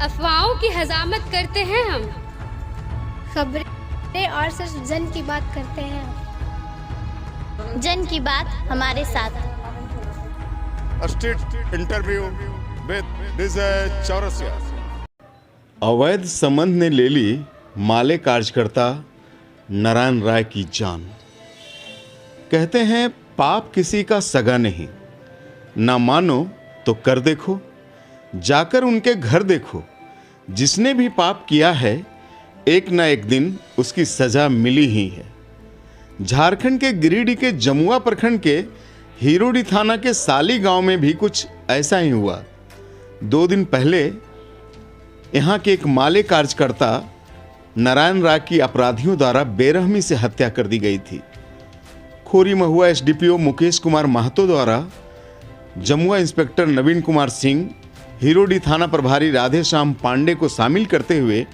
अफवाहों की हजामत करते हैं हम। खबरें और सिर्फ जन की बात करते हैं हम। जन की बात हमारे साथ। स्ट्रीट इंटरव्यू विद विजय चौरसिया। अवैध संबंध ने ले ली माले कार्यकर्ता नारायण राय की जान। कहते हैं पाप किसी का सगा नहीं, ना मानो तो कर देखो, जाकर उनके घर देखो। जिसने भी पाप किया है एक ना एक दिन उसकी सजा मिली ही है। झारखंड के गिरिडीह के जमुआ प्रखंड के हिरोडी थाना के साली गांव में भी कुछ ऐसा ही हुआ। 2 दिन पहले यहां के एक माले कार्यकर्ता नारायण राय की अपराधियों द्वारा बेरहमी से हत्या कर दी गई थी। खोरी महुआ एसडीपीओ मुकेश कुमार महतो द्वारा जमुआ इंस्पेक्टर नवीन कुमार सिंह, हिरोडी थाना प्रभारी राधेश्याम पांडे को शामिल करते हुए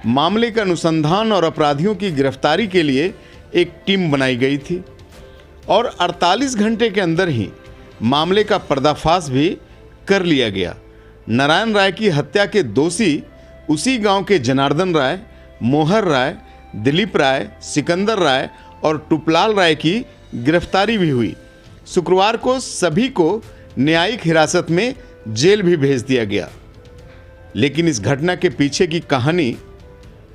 मामले का अनुसंधान और अपराधियों की गिरफ्तारी के लिए एक टीम बनाई गई थी और 48 घंटे के अंदर ही मामले का पर्दाफाश भी कर लिया गया। नारायण राय की हत्या के दोषी उसी गांव के जनार्दन राय, मोहर राय, दिलीप राय, सिकंदर राय और टुपलाल राय की गिरफ्तारी भी हुई। शुक्रवार को सभी को न्यायिक हिरासत में जेल भी भेज दिया गया। लेकिन इस घटना के पीछे की कहानी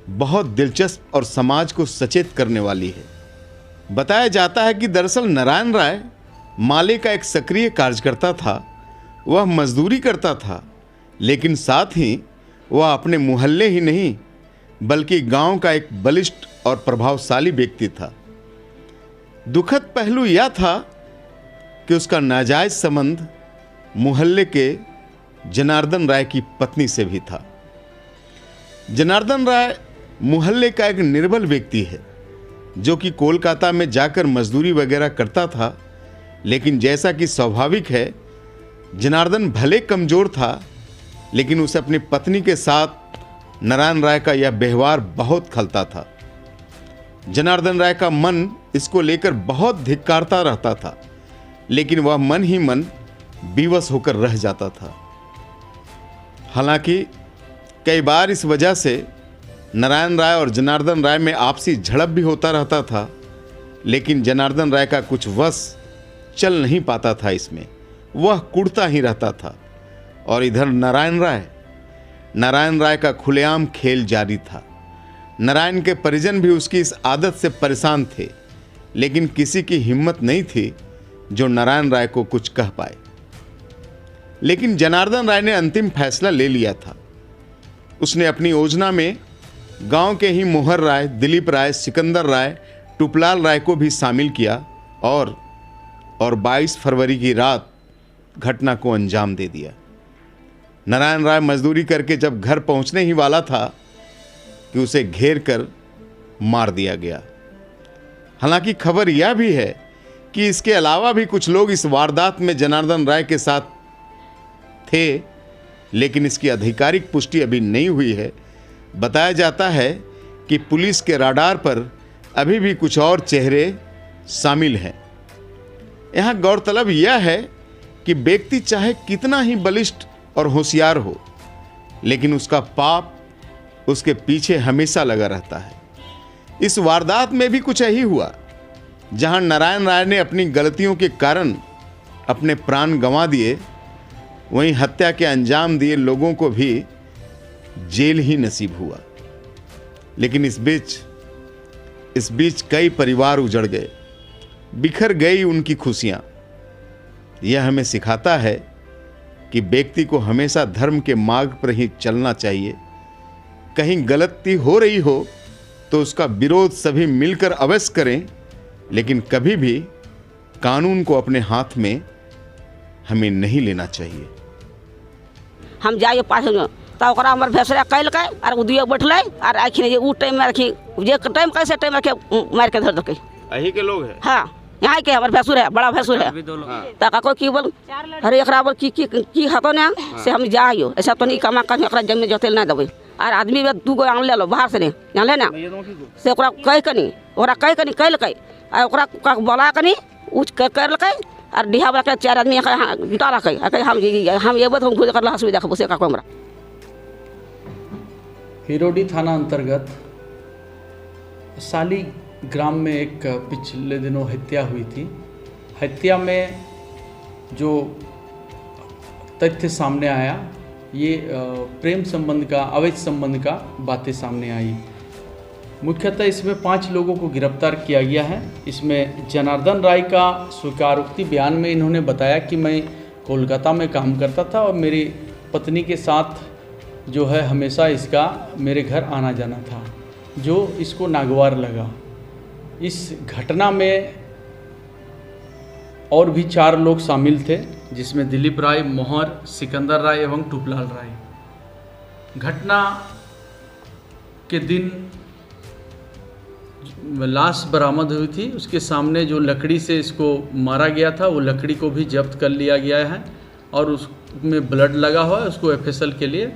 बहुत दिलचस्प और समाज को सचेत करने वाली है। बताया जाता है कि दरअसल नारायण राय माले का एक सक्रिय कार्यकर्ता था। वह मजदूरी करता था, लेकिन साथ ही वह अपने मोहल्ले ही नहीं बल्कि गांव का एक बलिष्ठ और प्रभावशाली व्यक्ति था। दुखद पहलू यह था कि उसका नाजायज संबंध मोहल्ले के जनार्दन राय की पत्नी से भी था। जनार्दन राय मोहल्ले का एक निर्बल व्यक्ति है जो कि कोलकाता में जाकर मजदूरी वगैरह करता था। लेकिन जैसा कि स्वाभाविक है, जनार्दन भले कमजोर था, लेकिन उसे अपनी पत्नी के साथ नारायण राय का यह व्यवहार बहुत खलता था। जनार्दन राय का मन इसको लेकर बहुत धिक्कारता रहता था, लेकिन वह मन ही मन विवश होकर रह जाता था। हालांकि कई बार इस वजह से नारायण राय और जनार्दन राय में आपसी झड़प भी होता रहता था, लेकिन जनार्दन राय का कुछ वश चल नहीं पाता था इसमें, वह कुढ़ता ही रहता था। और इधर नारायण राय का खुलेआम खेल जारी था। नारायण के परिजन भी उसकी इस आदत से परेशान थे, लेकिन किसी की हिम्मत नहीं थी जो नारायण राय को कुछ कह पाए। लेकिन जनार्दन राय ने अंतिम फैसला ले लिया था। उसने अपनी योजना में गांव के ही मोहर राय, दिलीप राय, सिकंदर राय, टुपलाल राय को भी शामिल किया और 22 फरवरी की रात घटना को अंजाम दे दिया। नारायण राय मजदूरी करके जब घर पहुंचने ही वाला था कि उसे घेर कर मार दिया गया। हालांकि खबर यह भी है कि इसके अलावा भी कुछ लोग इस वारदात में जनार्दन राय के साथ थे, लेकिन इसकी आधिकारिक पुष्टि अभी नहीं हुई है। बताया जाता है कि पुलिस के राडार पर अभी भी कुछ और चेहरे शामिल हैं। यहाँ गौरतलब यह है कि व्यक्ति चाहे कितना ही बलिष्ठ और होशियार हो, लेकिन उसका पाप उसके पीछे हमेशा लगा रहता है। इस वारदात में भी कुछ यही हुआ, जहां नारायण राय ने अपनी गलतियों के कारण अपने प्राण गंवा दिए, वहीं हत्या के अंजाम दिए लोगों को भी जेल ही नसीब हुआ। लेकिन इस बीच कई परिवार उजड़ गए, बिखर गई उनकी खुशियां। यह हमें सिखाता है कि व्यक्ति को हमेशा धर्म के मार्ग पर ही चलना चाहिए। कहीं गलती हो रही हो तो उसका विरोध सभी मिलकर अवश्य करें, लेकिन कभी भी कानून को अपने हाथ में हमें नहीं लेना चाहिए। हम जाइए पास तो हमारे भैंसरा कैलक और उदियो बैठल और आखिर उ टाइम में रखी जे टाइम कैसे टाइम रखे मार के धर दे। यही के लोग हैं। हाँ, यहाँ के हमारे भैंसुर है, बड़ा भैंसुर है। तो कोई की बोल अरे एक बोल की हतो ना से हम जाइयो, ऐसा तो नहीं कमा कर जमीन जोतेल ना देवे। और आदमी 2 गो आन ले लो बाहर से नहीं जानले ना से कह कनी कैलक और बोला कनी उच करलक और डिहा वाला 4 आदमी जुटा रखे हम ये हम घुस कर सुविधा से का हमरा हिरोडी थाना अंतर्गत साली ग्राम में एक पिछले दिनों हत्या हुई थी। हत्या में जो तथ्य सामने आया, ये प्रेम संबंध का, अवैध संबंध का बातें सामने आई। मुख्यतः इसमें 5 लोगों को गिरफ्तार किया गया है। इसमें जनार्दन राय का स्वीकारोक्ति बयान में इन्होंने बताया कि मैं कोलकाता में काम करता था और मेरी पत्नी के साथ जो है हमेशा इसका मेरे घर आना जाना था, जो इसको नागवार लगा। इस घटना में और भी 4 लोग शामिल थे, जिसमें दिलीप राय, मोहर, सिकंदर राय एवं टूपलाल राय। घटना के दिन लाश बरामद हुई थी। उसके सामने जो लकड़ी से इसको मारा गया था, वो लकड़ी को भी जब्त कर लिया गया है और उसमें ब्लड लगा हुआ है। उसको एफएसएल के लिए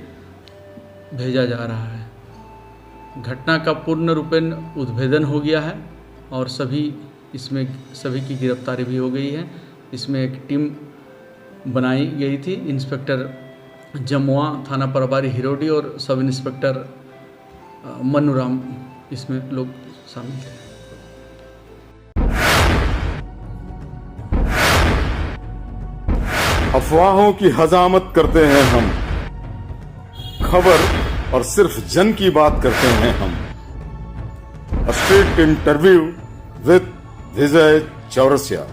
भेजा जा रहा है। घटना का पूर्ण रूपेण उद्भेदन हो गया है और सभी की गिरफ्तारी भी हो गई है। इसमें एक टीम बनाई गई थी। इंस्पेक्टर जमुआ, थाना प्रभारी हिरोडी और सब इंस्पेक्टर मनुराम इसमें लोग शामिल थे। अफवाहों की हजामत करते हैं हम, खबर और सिर्फ जन की बात करते हैं हम। Street interview with Vijay Chaurasia.